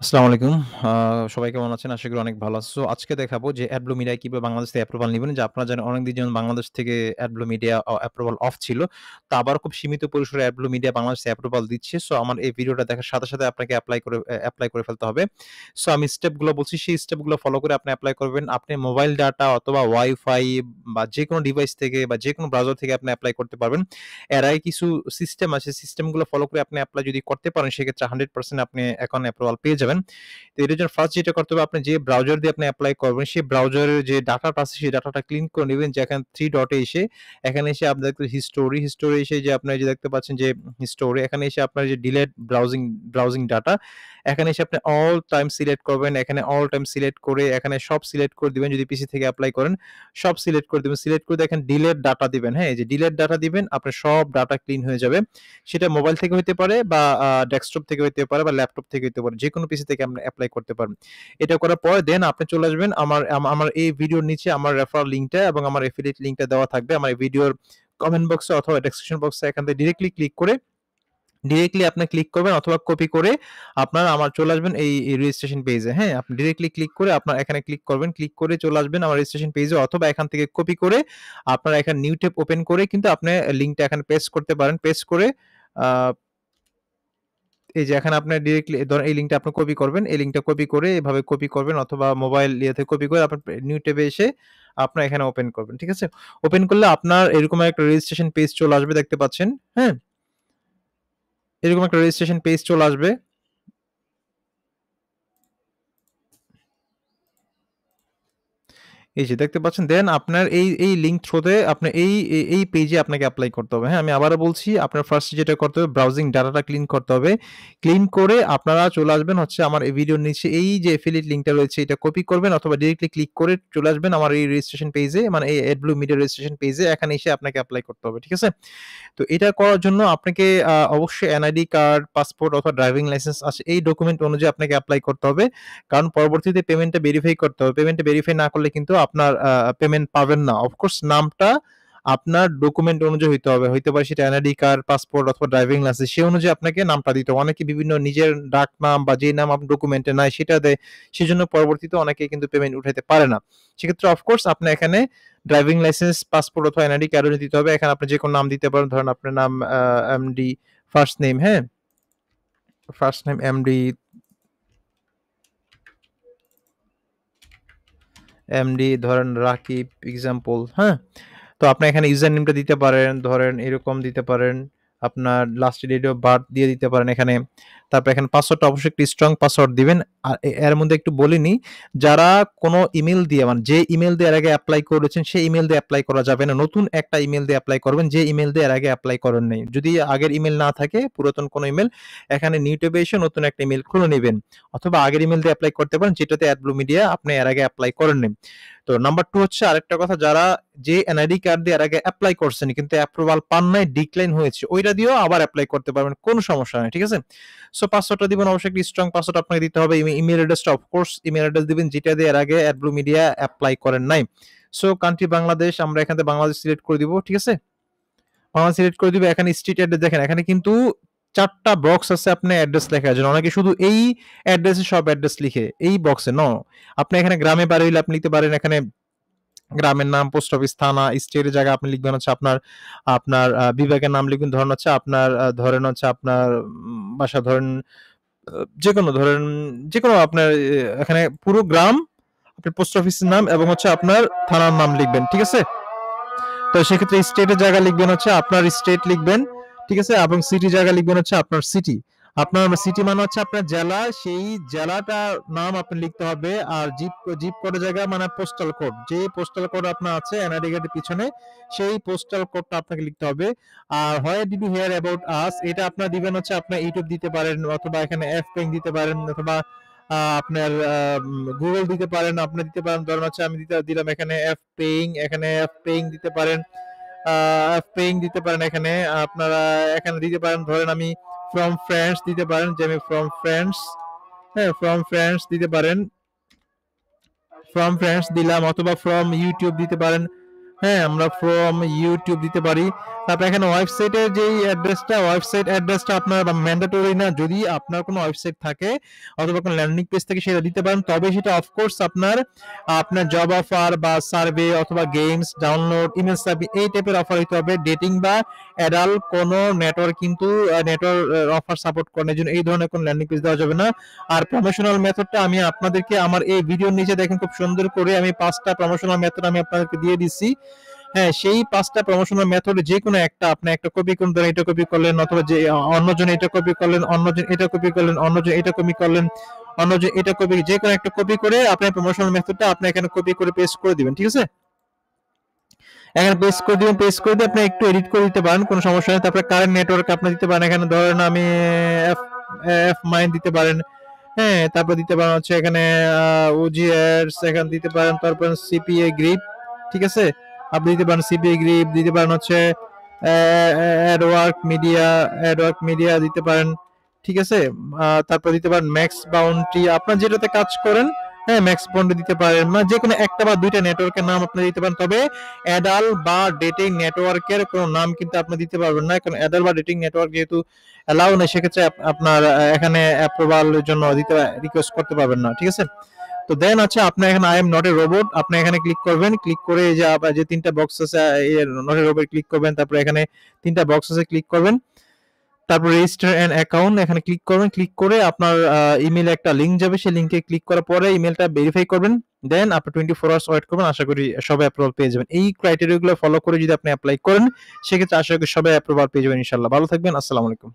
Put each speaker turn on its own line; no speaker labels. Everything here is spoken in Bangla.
আসসালামু আলাইকুম। আ সবাই কেমন আছেন? আশা করি অনেক ভালো আছেন। সো আজকে দেখাবো যে অ্যাডব্লু মিডিয়ায় কিভাবে বাংলাদেশ থেকে অ্যাপ্রুভাল নিবেন। যে আপনারা জানেন অনেকদিন যেমন বাংলাদেশ থেকে অ্যাডব্লু মিডিয়া অ্যাপ্রুভাল অফ ছিল। তো আবার খুব সীমিত পরিসরে অ্যাডব্লু মিডিয়া বাংলাদেশ থেকে অ্যাপ্রুভাল দিচ্ছে। সো আমার এই ভিডিওটা দেখার সাথে, সাথে আপনাকে এপ্লাই করে ফেলতে হবে। সো আমি স্টেপগুলো বলছি, সেই স্টেপগুলো ফলো করে আপনি এপ্লাই করবেন। আপনি মোবাইল ডাটা অথবা ওয়াইফাই বা যেকোনো ডিভাইস থেকে বা যেকোনো ব্রাউজার থেকে আপনি এপ্লাই করতে পারবেন। এর আগে কিছু সিস্টেম আছে, সিস্টেমগুলো ফলো করে আপনি এপ্লাই যদি করতে পারেন সেক্ষেত্রে 100% আপনি এখন অ্যাপ্রুভাল পেয়ে যাবেন। তো এটার জন্য ফার্স্ট যেটা করতে হবে, আপনি যে ব্রাউজার দিয়ে আপনি এপ্লাই করবেন, সেই ব্রাউজারের যে ডাটাটা আছে, সেই ডাটাটা ক্লিন করে নিবেন। যে এখানে 3 ডটে এসে, এখানে এসে আপনি দেখবেন হিস্টোরি এসে যে আপনার যে দেখতে পাচ্ছেন যে হিস্টোরি, এখানে এসে আপনার যে ডিলেট ব্রাউজিং ডাটা, এখানে এসে আপনি অল টাইম সিলেক্ট করবেন। এখানে অল টাইম সিলেক্ট করে এখানে সব সিলেক্ট করে দিবেন। যদি পিসি থেকে এপ্লাই করেন, সব সিলেক্ট করে দিবেন। সিলেক্ট করে দেখেন ডিলেট ডাটা দিবেন। হ্যাঁ? এই যে ডিলেট ডাটা দিবেন, আপনার সব ডাটা ক্লিন হয়ে যাবে। সেটা মোবাইল থেকে হইতে পারে বা ডেস্কটপ থেকে হইতে পারে বা ল্যাপটপ থেকে হইতে পারে। যেকোনো পিসি থেকে আপনি এপ্লাই করতে পারেন। এটা করার পর দেন আপনি চলে আসবেন আমার এই ভিডিওর নিচে আমার রেফারাল লিংকটা এবং আমার এফিলিয়েট লিংকটা দেওয়া থাকবে। আমার এই ভিডিওর কমেন্ট বক্সে অথবা ডেসক্রিপশন বক্সে এখান থেকে ডিরেক্টলি আপনি ক্লিক করবেন অথবা কপি করে আপনার আমার চলে আসবেন এই রেজিস্ট্রেশন পেজে। হ্যাঁ? আপনি ডিরেক্টলি ক্লিক করে আপনার এখানে ক্লিক করবেন। ক্লিক করে চলে আসবেন আমার রেজিস্ট্রেশন পেজে অথবা এখান থেকে কপি করে আপনারা এখানে নিউ ট্যাব ওপেন করে কিন্তু আপনি লিংকটা এখানে পেস্ট করতে পারেন। পেস্ট করে আ এই যে এখানে আপনার ডিরেক্টলি ধরেন এই লিঙ্কটা আপনি কপি করবেন। এই লিঙ্কটা কপি করে এভাবে কপি করবেন অথবা মোবাইল ইয়েতে কপি করে আপনার নিউ ট্যাবে এসে আপনার এখানে ওপেন করবেন। ঠিক আছে? ওপেন করলে আপনার এরকম একটা রেজিস্ট্রেশন পেজ চলে আসবে দেখতে পাচ্ছেন। হ্যাঁ? এরকম একটা রেজিস্ট্রেশন পেজ চলে আসবে। এই যে দেখতে পাচ্ছেন দেন আপনার এই লিঙ্ক থ্রুতে আপনার এই পেজে আপনাকে এপ্লাই করতে হবে। হ্যাঁ? আমি আবারও বলছি আপনার ফার্স্ট যেটা করতে হবে ব্রাউজিং ডাটাটা ক্লিন করতে হবে। ক্লিন করে আপনারা চলে আসবেন হচ্ছে আমার এই ভিডিওর নিচে এই যে এফিলিয়েট লিঙ্কটা রয়েছে এটা কপি করবেন অথবা ডিরেক্টলি ক্লিক করে চলে আসবেন আমার এই রেজিস্ট্রেশন পেজে মানে এই এডব্লু মিডিয়া রেজিস্ট্রেশন পেজে এখানে এসে আপনাকে এপ্লাই করতে হবে। ঠিক আছে? তো এটা করার জন্য আপনাকে অবশ্যই এনআইডি কার্ড, পাসপোর্ট অথবা ড্রাইভিং লাইসেন্স আছে এই ডকুমেন্ট অনুযায়ী আপনাকে এপ্লাই করতে হবে। কারণ পরবর্তীতে পেমেন্টটা ভেরিফাই করতে হবে। পেমেন্টটা ভেরিফাই না করলে কিন্তু আপনার পেমেন্ট পাবেন না। অফকোর্স নামটা আপনার ডকুমেন্ট অনুযায়ী হইতে হবে। হইতে পারে সেটা এনআইডি কার্ড, পাসপোর্ট অথবা ড্রাইভিং লাইসেন্স সে অনুযায়ী আপনাকে নামটা দিতে হবে। অনেকে বিভিন্ন নিজের ডাকনাম বা যে নাম আপনার ডকুমেন্টে নাই সেটা দেয়। সেজন্য পরবর্তীতে অনেকে কিন্তু পেমেন্ট উঠাইতে পারে না। সেক্ষেত্রে অফকোর্স আপনি এখানে ড্রাইভিং লাইসেন্স, পাসপোর্ট অথবা এনআইডি কার্ডও দিতে হবে। এখানে আপনি যেকোনো নাম দিতে পারেন। ধরেন আপনার নাম এমডি ফার্স্ট নেম, হ্যাঁ? ফার্স্ট নেম এমডি ধরেন রাকিব এক্সাম্পল, হ্যাঁ? তো আপনি এখানে ইউজার নেমটা দিতে পারেন। ধরেন এরকম দিতে পারেন। আপনার লাস্ট ডেট অফ বার্থ দিয়ে দিতে পারেন এখানে। তারপর এখানে পাসওয়ার্ডটা অবশ্যই একটি স্ট্রং পাসওয়ার্ড দিবেন। আর এর মধ্যে একটু বলে নিই, যারা কোনো ইমেইল দিয়ে মানে যে ইমেইল দিয়ে এর আগে এপ্লাই করেছেন সেই ইমেইল দিয়ে এপ্লাই করা যাবে না। নতুন একটা ইমেইল দিয়ে এপ্লাই করবেন যে ইমেইল দিয়ে এর আগে এপ্লাই করেন নাই। যদি আগের ইমেইল না থাকে পুরাতন কোনো ইমেইল, এখানে নিউ ট্যাবে এসে নতুন একটা ইমেইল খুলে নিবেন। অথবা আগের ইমেইল দিয়ে এপ্লাই করতে পারেন যেটাতে অ্যাডব্লু মিডিয়া আপনি এর আগে এপ্লাই করেননি। তো নাম্বার 2 হচ্ছে আরেকটা কথা, যারা যে এনআইডি কার্ড দিয়ে এর আগে এপ্লাই করছেন কিন্তু অ্যাপ্রুভাল পান নাই, ডিক্লাইন হয়েছে, ওইটা দিয়েও আবার এপ্লাই করতে পারবেন। কোনো সমস্যা নাই। ঠিক আছে? সো পাসওয়ার্ডটা দিবেন অবশ্যই একটি স্ট্রং পাসওয়ার্ড আপনাকে দিতে হবে। ইমেইল অ্যাড্রেসটা অফকোর্স ইমেইল অ্যাড্রেস দিবেন যেটা দিয়ে এর আগে অ্যাডব্লু মিডিয়া এপ্লাই করেন নাই। সো কান্ট্রি বাংলাদেশ আমরা এখান থেকে বাংলাদেশ সিলেক্ট করে দিব। ঠিক আছে? বাংলাদেশ সিলেক্ট করে দিব। এখানে স্ট্রিট অ্যাড্রেস দেখেন এখানে কিন্তু ৪ টা বক্স আছে আপনার অ্যাড্রেস লেখার জন্য। অনেকে শুধু এই অ্যাড্রেসে সব অ্যাড্রেস লিখে এই বক্সে। নো। আপনি এখানে গ্রামে বাড়ি হইলে আপনি লিখতে পারেন এখানে গ্রামের নাম, পোস্ট অফিস, থানা, স্টেটের জায়গায় আপনি লিখবেন হচ্ছে আপনার আপনার বিভাগের নাম লিখবেন ধরেন হচ্ছে আপনার ধরেন হচ্ছে আপনার বাসা ধরেন যেকোনো ধরেন যেকোনো আপনার এখানে পুরো গ্রাম, আপনার পোস্ট অফিসের নাম এবং হচ্ছে আপনার থানার নাম লিখবেন। ঠিক আছে? তো সেক্ষেত্রে স্টেটের জায়গা লিখবেন হচ্ছে আপনার স্টেট লিখবেন। ঠিক আছে? এবং সিটি জায়গা লিখবেন হচ্ছে আপনার সিটি। আপনার সিটি মানে হচ্ছে আপনার জেলা, সেই জেলাটার নাম আপনি লিখতে হবে। আর জিপ কোডের জায়গায় মানে পোস্টাল কোড। যে পোস্টাল কোড আপনার আছে এনআইডি কার্ডের পিছনে সেই পোস্টাল কোডটা আপনাকে লিখতে হবে। আর where did you hear about us এটা আপনার দিবেন হচ্ছে আপনার ইউটিউব দিতে পারেন অথবা এখানে এফ পেইং দিতে পারেন অথবা আপনার গুগল দিতে পারেন, আপনি দিতে পারেন ধরেন হচ্ছে আমি দিলাম এখানে এফ পেইং দিতে পারেন। এফ পেইং দিতে পারেন এখানে। আপনারা এখানে দিতে পারেন ধরেন আমি ফ্রম ফ্রান্স দিতে পারেন যে আমি ফ্রম ফ্রান্স, হ্যাঁ? ফ্রম ফ্রান্স দিতে পারেন। ফ্রম ফ্রান্স দিলাম অথবা ফ্রম ইউটিউব দিতে পারেন। হ্যাঁ, আমরা from YouTube দিতে পারি। তারপর এখানে ওয়েবসাইটের যেই ওয়েবসাইট অ্যাড্রেসটা আপনার ম্যান্ডেটরি না। যদি আপনার কোনো ওয়েবসাইট থাকে অথবা কোনো ল্যান্ডিং পেজ থাকে সেটা দিতে পারেন। তবে সেটা অফ কোর্স আপনার জব অফার বা সার্ভে অথবা গেমস ডাউনলোড, ইমেল সার্ভে এই টাইপের অফার হইতে হবে। ডেটিং বা অ্যাডাল্ট কোনো নেটওয়ার্ক কিন্তু নেটওয়ার্ক অফার সাপোর্ট করে না। এজন্য এই ধরনের কোনো ল্যান্ডিং পেজ দেওয়া যাবে না। আর প্রমোশনাল মেথডটা আমি আপনাদেরকে আমার এই ভিডিওর নিচে দেখেন খুব সুন্দর করে আমি ৫ টা প্রমোশনাল মেথড আমি আপনাদেরকে দিয়ে দিচ্ছি। হ্যাঁ, সেই ৫ টা প্রমোশনাল মেথড যেকোনো একটা আপনি একটা কপি করুন, ধরেন এটা কপি করলেন অথবা যে অন্যজন এটা কপি করলেন, অন্যজন এটা কপি করলেন, অন্যজন এটা কপি করলেন, অন্যজন এটা কপি, যেকোনো একটা কপি করে আপনি প্রমোশনাল মেথডটা আপনি এখানে কপি করে পেস্ট করে দিবেন। ঠিক আছে? এখানে পেস্ট করে দিবেন, পেস্ট করে দিয়ে আপনি একটু এডিট করে দিতে পারেন, কোনো সমস্যা নেই। তারপরে কারেন্ট নেটওয়ার্ক আপনি দিতে পারেন। এখানে ধরেন আমি এফ এফ মাইন দিতে পারেন। হ্যাঁ, তারপর দিতে পারেন হচ্ছে এখানে ওজিএস এখানে দিতে পারেন, তারপর সিপিএ গ্রিপ। ঠিক আছে? আপনি দিতে পারেন সিপিএ গ্রিপ, দিতে পারেন হচ্ছে অ্যাডওয়ার্ক মিডিয়া দিতে পারেন। ঠিক আছে? তারপর দিতে পারেন ম্যাক্স বাউন্ডারি, আপনার যেটাতে কাজ করেন। হ্যাঁ, ম্যাক্স বাউন্ডারি দিতে পারেন, মানে যে কোনো একটা বা দুইটা নেটওয়ার্কের নাম আপনি দিতে পারেন। তবে অ্যাডাল বা ডেটিং নেটওয়ার্কের কোনো নাম কিন্তু আপনি দিতে পারবেন না, কারণ অ্যাডাল বা ডেটিং নেটওয়ার্ক যেহেতু অ্যালাউ নেই, সেক্ষেত্রে আপনার এখানে অ্যাপ্রুভালের জন্য দিতে রিকোয়েস্ট করতে পারবেন না। ঠিক আছে? তো দেন আছে আপনার এখানে I am not a robot, আপনি এখানে ক্লিক করবেন। ক্লিক করে এই যে তিনটা বক্স আছে নট এ রোবট ক্লিক করবেন। তারপরে এখানে তিনটা বক্স আছে ক্লিক করবেন। তারপর রেজিস্টার অ্যান অ্যাকাউন্ট এখানে ক্লিক করবেন। ক্লিক করে আপনার ইমেইলে একটা লিংক যাবে, সেই লিংকে ক্লিক করার পরে ইমেইলটা ভেরিফাই করবেন। দেন আপনি 24 আওয়ার্স ওয়েট করবেন। আশা করি সবাই অ্যাপ্রুভাল পেয়ে যাবেন। এই ক্রাইটেরিয়া গুলো ফলো করে যদি আপনি এপ্লাই করেন, সেক্ষেত্রে আশা করি সবাই অ্যাপ্রুভাল পেয়ে যাবেন ইনশাআল্লাহ। ভালো থাকবেন। আসসালামু আলাইকুম।